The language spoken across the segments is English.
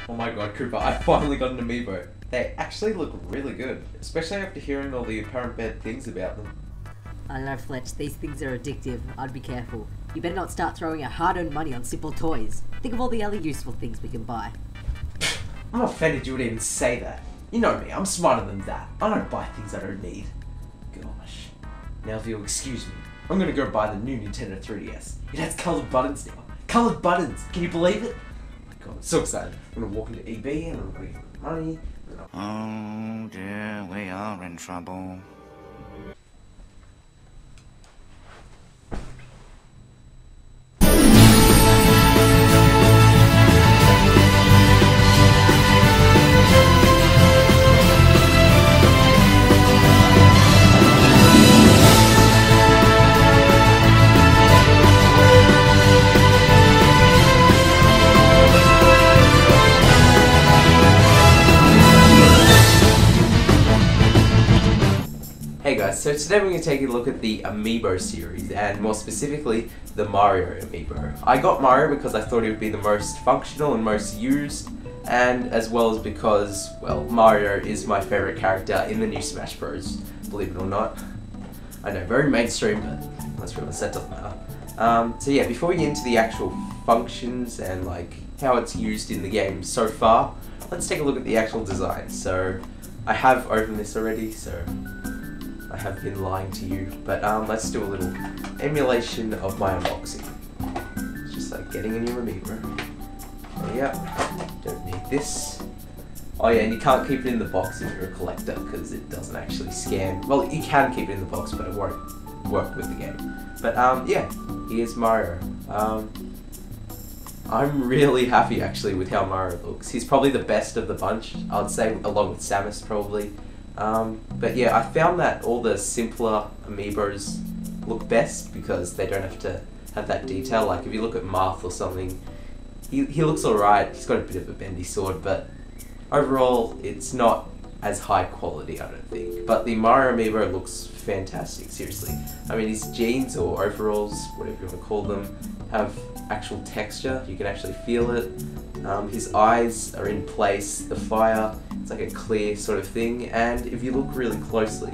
Oh my god, Cooper, I finally got an Amiibo. They actually look really good, especially after hearing all the apparent bad things about them. I don't know, Fletch, these things are addictive. I'd be careful. You better not start throwing our hard-earned money on simple toys. Think of all the other useful things we can buy. I'm offended you would even say that. You know me, I'm smarter than that. I don't buy things I don't need. Gosh. Now if you'll excuse me, I'm gonna go buy the new Nintendo 3DS. It has coloured buttons now. Coloured buttons! Can you believe it? Oh my god, I'm so excited. I'm gonna walk into eBay and I'm gonna get money. Oh dear, we are in trouble. Hey guys, so today we're going to take a look at the Amiibo series, and more specifically, the Mario Amiibo. I got Mario because I thought he would be the most functional and most used, and as well as because, well, Mario is my favourite character in the new Smash Bros, believe it or not. I know, very mainstream, but let's be honest, that doesn't matter. So yeah, before we get into the actual functions and like how it's used in the game so far, let's take a look at the actual design. So, I have opened this already, so I have been lying to you, but let's do a little emulation of my unboxing. It's just like getting a new Amiibo. Oh, yeah, don't need this. Oh yeah, and you can't keep it in the box if you're a collector because it doesn't actually scan. Well, you can keep it in the box, but it won't work with the game. But yeah, here's Mario. I'm really happy actually with how Mario looks. He's probably the best of the bunch, I'd say, along with Samus probably. But yeah, I found that all the simpler Amiibos look best because they don't have to have that detail. Like if you look at Marth or something, he looks alright, he's got a bit of a bendy sword, but overall it's not as high quality, I don't think. But the Mario Amiibo looks fantastic, seriously. I mean, his jeans or overalls, whatever you want to call them, have actual texture, you can actually feel it. His eyes are in place, the fire, it's like a clear sort of thing, and if you look really closely,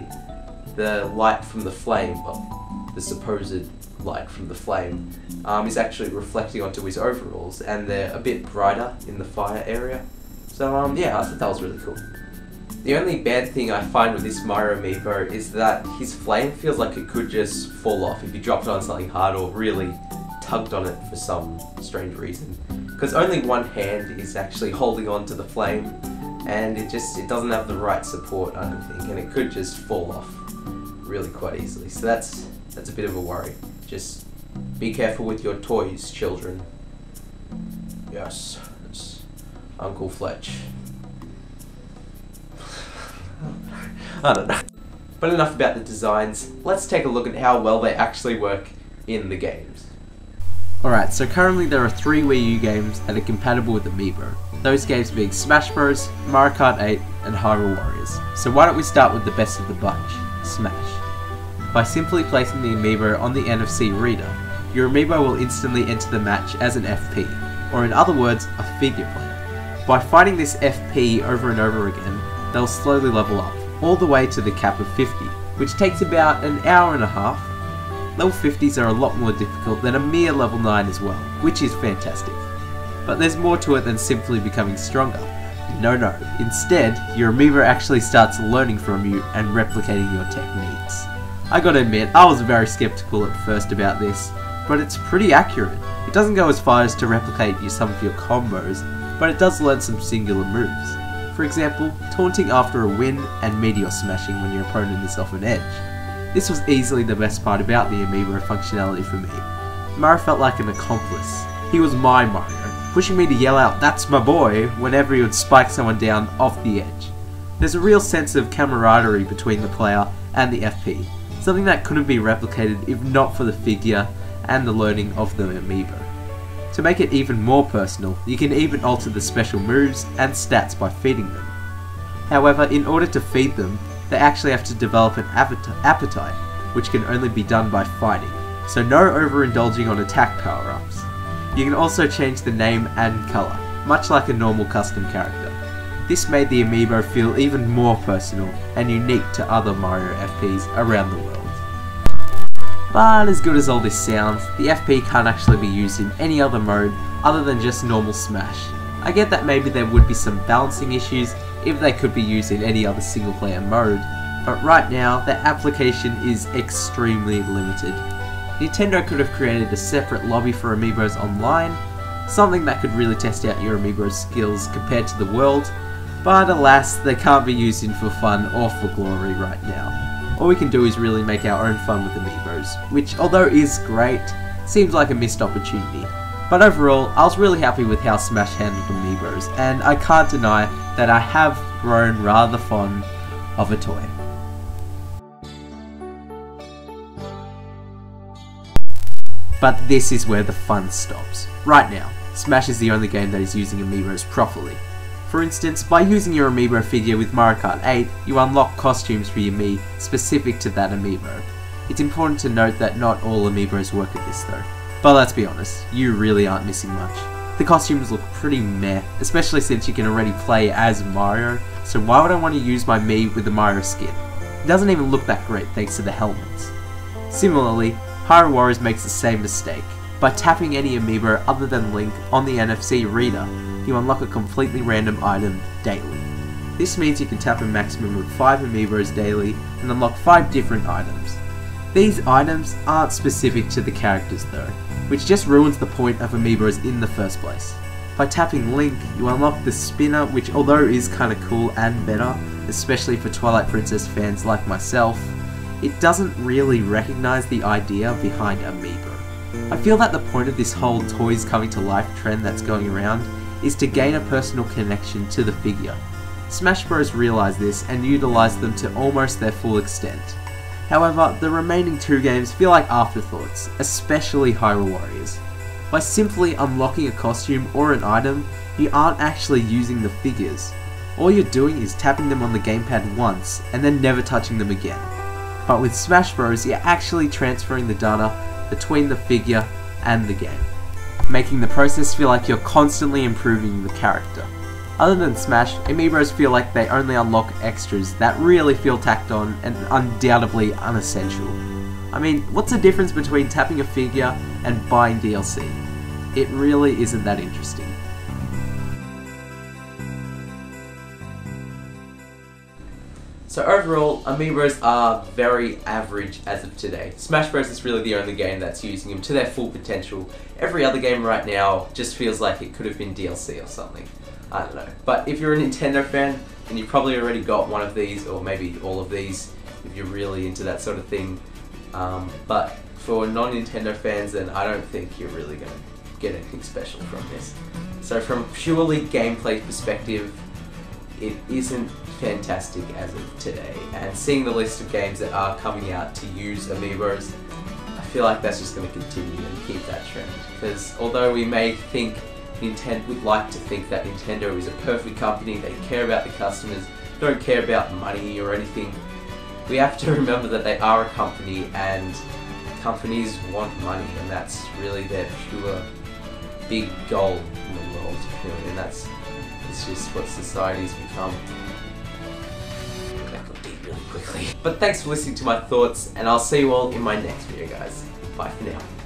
the light from the flame, well, the supposed light from the flame, is actually reflecting onto his overalls, and they're a bit brighter in the fire area. So yeah, I thought that was really cool. The only bad thing I find with this Mario Amiibo is that his flame feels like it could just fall off if you dropped it on something hard or really tugged on it for some strange reason. Because only one hand is actually holding on to the flame, and it doesn't have the right support, I don't think, and it could just fall off really quite easily. So that's a bit of a worry. Just be careful with your toys, children. Yes, it's Uncle Fletch. I don't know. But enough about the designs, let's take a look at how well they actually work in the games. Alright, so currently there are 3 Wii U games that are compatible with Amiibo. Those games being Smash Bros, Mario Kart 8, and Hyrule Warriors. So why don't we start with the best of the bunch, Smash. By simply placing the Amiibo on the NFC reader, your Amiibo will instantly enter the match as an FP, or in other words, a figure player. By fighting this FP over and over again, they'll slowly level up, all the way to the cap of 50, which takes about an hour and a half. Level 50s are a lot more difficult than a mere level 9 as well, which is fantastic. But there's more to it than simply becoming stronger. No, instead, your Amiibo actually starts learning from you and replicating your techniques. I gotta admit, I was very skeptical at first about this, but it's pretty accurate. It doesn't go as far as to replicate some of your combos, but it does learn some singular moves. For example, taunting after a win and meteor smashing when your opponent is off an edge. This was easily the best part about the Amiibo functionality for me. Mario felt like an accomplice. He was my Mario, pushing me to yell out, "That's my boy," whenever he would spike someone down off the edge. There's a real sense of camaraderie between the player and the FP, something that couldn't be replicated if not for the figure and the learning of the Amiibo. To make it even more personal, you can even alter the special moves and stats by feeding them. However, in order to feed them, they actually have to develop an appetite, which can only be done by fighting, so no overindulging on attack power-ups. You can also change the name and colour. much like a normal custom character. This made the Amiibo feel even more personal and unique to other Mario FPs around the world. But as good as all this sounds, the FP can't actually be used in any other mode other than just normal Smash. I get that maybe there would be some balancing issues if they could be used in any other single player mode, but right now their application is extremely limited. Nintendo could have created a separate lobby for Amiibos online, something that could really test out your Amiibo skills compared to the world, but alas, they can't be used in for fun or for glory right now. All we can do is really make our own fun with Amiibos, which although is great, seems like a missed opportunity. But overall, I was really happy with how Smash handled Amiibos, and I can't deny that I have grown rather fond of a toy. But this is where the fun stops. Right now, Smash is the only game that is using Amiibos properly. For instance, by using your Amiibo figure with Mario Kart 8, you unlock costumes for your Mii specific to that Amiibo. It's important to note that not all Amiibos work at this though. But let's be honest, you really aren't missing much. The costumes look pretty meh, especially since you can already play as Mario, so why would I want to use my Mii with the Mario skin? It doesn't even look that great thanks to the helmets. Similarly, Hyrule Warriors makes the same mistake. By tapping any Amiibo other than Link on the NFC reader, you unlock a completely random item daily. This means you can tap a maximum of 5 Amiibos daily and unlock 5 different items. These items aren't specific to the characters though, which just ruins the point of Amiibos in the first place. By tapping Link, you unlock the spinner, which although is kinda cool and better, especially for Twilight Princess fans like myself, it doesn't really recognise the idea behind Amiibo. I feel that the point of this whole toys coming to life trend that's going around is to gain a personal connection to the figure. Smash Bros realised this and utilised them to almost their full extent. However, the remaining 2 games feel like afterthoughts, especially Hyrule Warriors. By simply unlocking a costume or an item, you aren't actually using the figures. All you're doing is tapping them on the gamepad once and then never touching them again. But with Smash Bros, you're actually transferring the data between the figure and the game, making the process feel like you're constantly improving the character. Other than Smash, Amiibos feel like they only unlock extras that really feel tacked on and undoubtedly unessential. I mean, what's the difference between tapping a figure and buying DLC? It really isn't that interesting. So overall, Amiibos are very average as of today. Smash Bros is really the only game that's using them to their full potential. Every other game right now just feels like it could have been DLC or something. I don't know. But if you're a Nintendo fan, then you probably already got one of these, or maybe all of these, if you're really into that sort of thing. But for non-Nintendo fans, then I don't think you're really going to get anything special from this. So from a purely gameplay perspective, it isn't fantastic as of today, and seeing the list of games that are coming out to use Amiibos, I feel like that's just going to continue and keep that trend, because although we may think we'd like to think that Nintendo is a perfect company, they care about the customers, don't care about money or anything, we have to remember that they are a company and companies want money, and that's really their pure big goal in the world, really, and it's just what society's become. That got deep really quickly. But thanks for listening to my thoughts, and I'll see you all in my next video, guys. Bye for now.